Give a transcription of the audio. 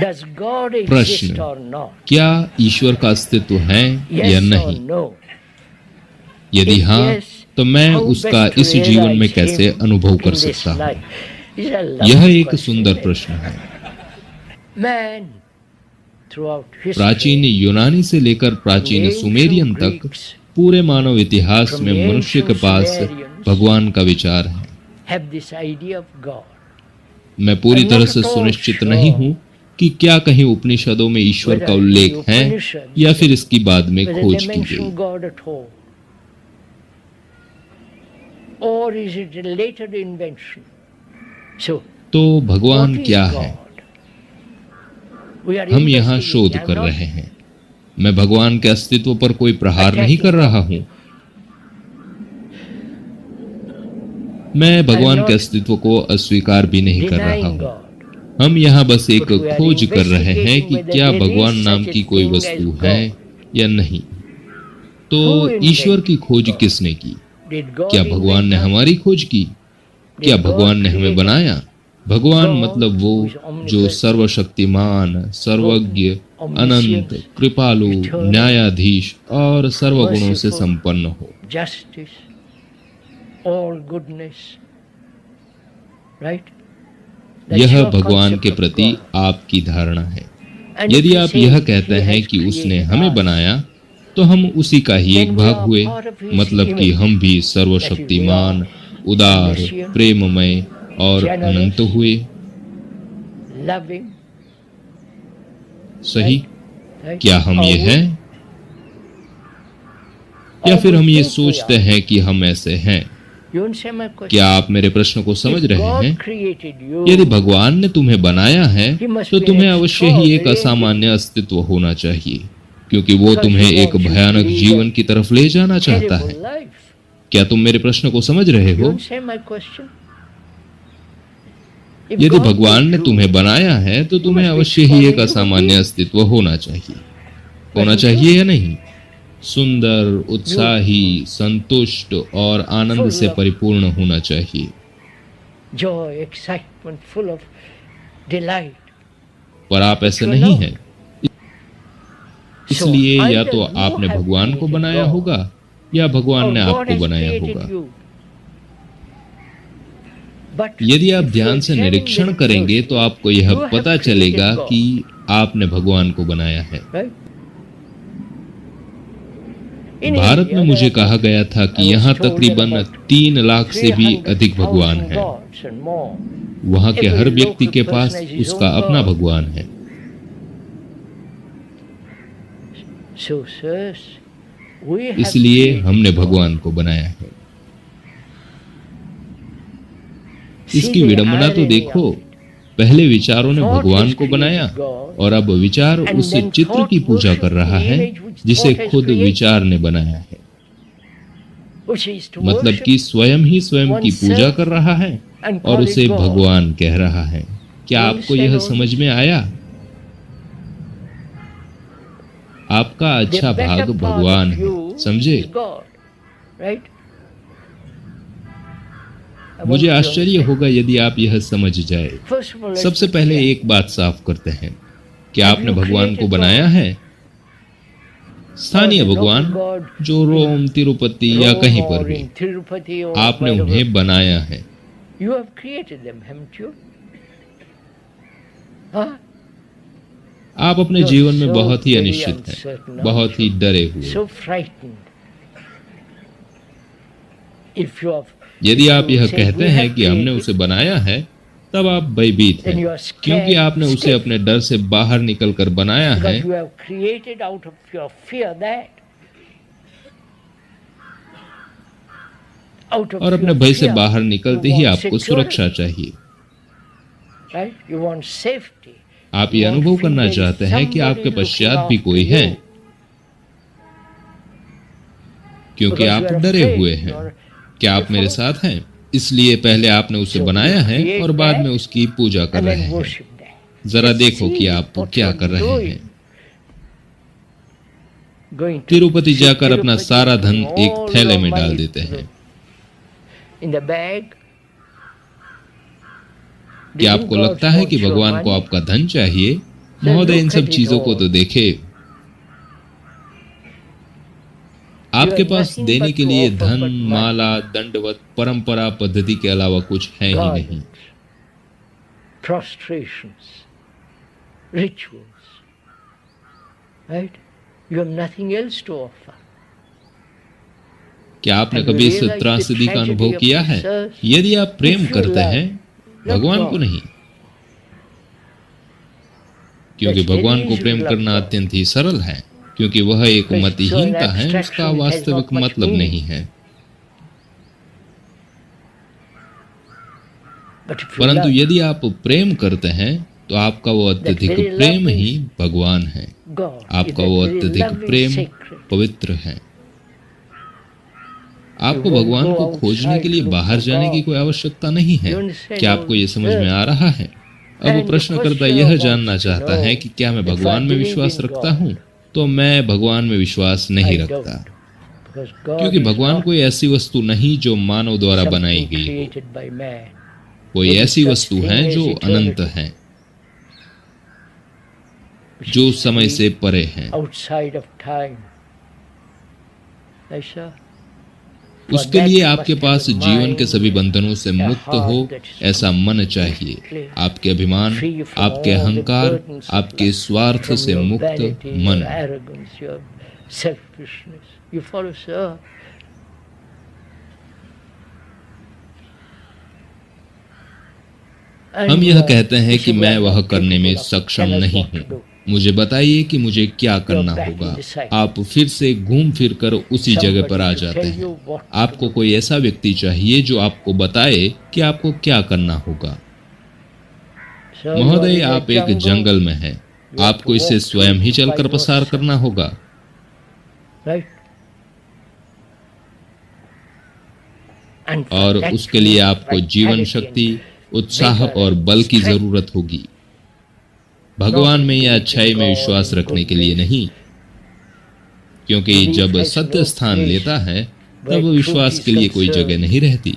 प्रश्न, क्या ईश्वर का अस्तित्व है या नहीं? यदि हाँ, तो मैं उसका इस जीवन में कैसे अनुभव कर सकता हूँ? यह एक सुंदर प्रश्न है। प्राचीन यूनानी से लेकर प्राचीन सुमेरियन तक पूरे मानव इतिहास में मनुष्य के पास भगवान का विचार है। मैं पूरी तरह से सुनिश्चित नहीं हूं कि क्या कहीं उपनिषदों में ईश्वर का उल्लेख है या फिर इसकी बाद में खोज की गई। तो भगवान क्या है? हम यहाँ शोध कर रहे हैं। मैं भगवान के अस्तित्व पर कोई प्रहार नहीं कर रहा हूं। मैं भगवान के अस्तित्व को अस्वीकार भी नहीं कर रहा हूं। हम यहाँ बस एक खोज कर रहे हैं कि क्या भगवान नाम की कोई वस्तु है या नहीं। तो ईश्वर की खोज किसने की? क्या भगवान ने हमारी खोज की? क्या भगवान ने हमें बनाया? भगवान मतलब वो जो सर्वशक्तिमान, सर्वज्ञ, अनंत, कृपालु, न्यायाधीश और सर्वगुणों से संपन्न हो। यह भगवान के प्रति आपकी धारणा है। यदि आप यह कहते हैं कि उसने हमें बनाया, तो हम उसी का ही एक भाग हुए। मतलब कि हम भी सर्वशक्तिमान, उदार, प्रेममय और अनंत हुए। सही? क्या हम ये हैं? या फिर हम ये सोचते हैं कि हम ऐसे हैं? क्या आप मेरे प्रश्न को समझ रहे हैं? यदि भगवान ने तुम्हें बनाया है, तो तुम्हें अवश्य ही एक असामान्य अस्तित्व होना चाहिए, क्योंकि वो तुम्हें एक भयानक जीवन की तरफ ले जाना चाहता है। क्या तुम मेरे प्रश्न को समझ रहे हो? यदि भगवान ने तुम्हें बनाया है, तो तुम्हें अवश्य ही एक असामान्य अस्तित्व होना चाहिए। होना चाहिए या नहीं? सुंदर, उत्साही, संतुष्ट और आनंद से परिपूर्ण होना चाहिए। पर आप ऐसे नहीं हैं। इसलिए या तो आपने भगवान को बनाया होगा या भगवान ने आपको बनाया होगा। यदि आप ध्यान से निरीक्षण करेंगे तो आपको यह पता चलेगा कि आपने भगवान को बनाया है। भारत में मुझे कहा गया था कि यहाँ तकरीबन 3 लाख से भी अधिक भगवान हैं। वहाँ के हर व्यक्ति के पास उसका अपना भगवान है। इसलिए हमने भगवान को बनाया है। इसकी विडंबना तो देखो। पहले विचारों ने भगवान को बनाया और अब विचार उस चित्र की पूजा कर रहा है जिसे खुद विचार ने बनाया है। मतलब कि स्वयं ही स्वयं की पूजा कर रहा है और उसे भगवान कह रहा है। क्या आपको यह समझ में आया? आपका अच्छा भाग भगवान है, समझे? मुझे आश्चर्य होगा यदि आप यह समझ जाए। सबसे पहले एक बात साफ करते हैं, क्या आपने भगवान को बनाया है? स्थानीय भगवान जो रोम, तिरुपति या कहीं पर भी, आपने उन्हें बनाया है। आप अपने जीवन में बहुत ही अनिश्चित हैं, बहुत ही डरे हुए। यदि आप यह कहते हैं कि हमने उसे बनाया है, तब आप भयभीत हैं, क्योंकि आपने उसे अपने डर से बाहर निकलकर बनाया है। और अपने भय से बाहर निकलते ही आपको सुरक्षा चाहिए। आप ये अनुभव करना चाहते हैं कि आपके पश्चात भी कोई है, क्योंकि आप डरे हुए हैं। क्या आप मेरे साथ हैं? इसलिए पहले आपने उसे बनाया है और बाद में उसकी पूजा कर रहे हैं। जरा देखो कि आप क्या कर रहे हैं। तिरुपति जाकर अपना सारा धन एक थैले में डाल देते हैं। क्या आपको लगता है कि भगवान को आपका धन चाहिए? महोदय, इन सब चीजों को तो देखे। आपके पास देने के लिए धन, माला, दंडवत, परंपरा, पद्धति के अलावा कुछ है ही नहीं। Prostrations, rituals, right? You have nothing else to offer. क्या आपने कभी इस त्रासदी का अनुभव किया है? यदि आप प्रेम करते हैं भगवान को नहीं, क्योंकि भगवान को प्रेम करना अत्यंत ही सरल है, क्योंकि वह एक मतिहीनता है, उसका वास्तविक मतलब नहीं है। परंतु यदि आप प्रेम करते हैं तो आपका वो अत्यधिक प्रेम ही भगवान है। आपका वो अत्यधिक प्रेम पवित्र है। आपको भगवान को खोजने के लिए बाहर जाने की कोई आवश्यकता नहीं है। क्या आपको ये समझ में आ रहा है? अब प्रश्नकर्ता यह जानना चाहता है कि क्या मैं भगवान में विश्वास रखता हूँ? तो मैं भगवान में विश्वास नहीं रखता, क्योंकि भगवान कोई ऐसी वस्तु नहीं जो मानव द्वारा बनाई गई हो। कोई ऐसी वस्तु है जो अनंत है, जो समय से परे है। उसके लिए आपके पास जीवन के सभी बंधनों से मुक्त हो ऐसा मन चाहिए। आपके अभिमान, आपके अहंकार, आपके स्वार्थ से मुक्त मन। हम यह कहते हैं कि मैं वह करने में सक्षम नहीं हूँ। मुझे बताइए कि मुझे क्या करना होगा। आप फिर से घूम फिर कर उसी जगह पर आ जाते हैं। आपको कोई ऐसा व्यक्ति चाहिए जो आपको बताए कि आपको क्या करना होगा। महोदय, आप एक जंगल में हैं। आपको इसे स्वयं ही चलकर पसार करना होगा। और उसके लिए आपको जीवन शक्ति, उत्साह और बल की जरूरत होगी। भगवान में या अच्छाई में विश्वास रखने के लिए नहीं, क्योंकि जब सत्य स्थान लेता है तब विश्वास के लिए कोई जगह नहीं रहती।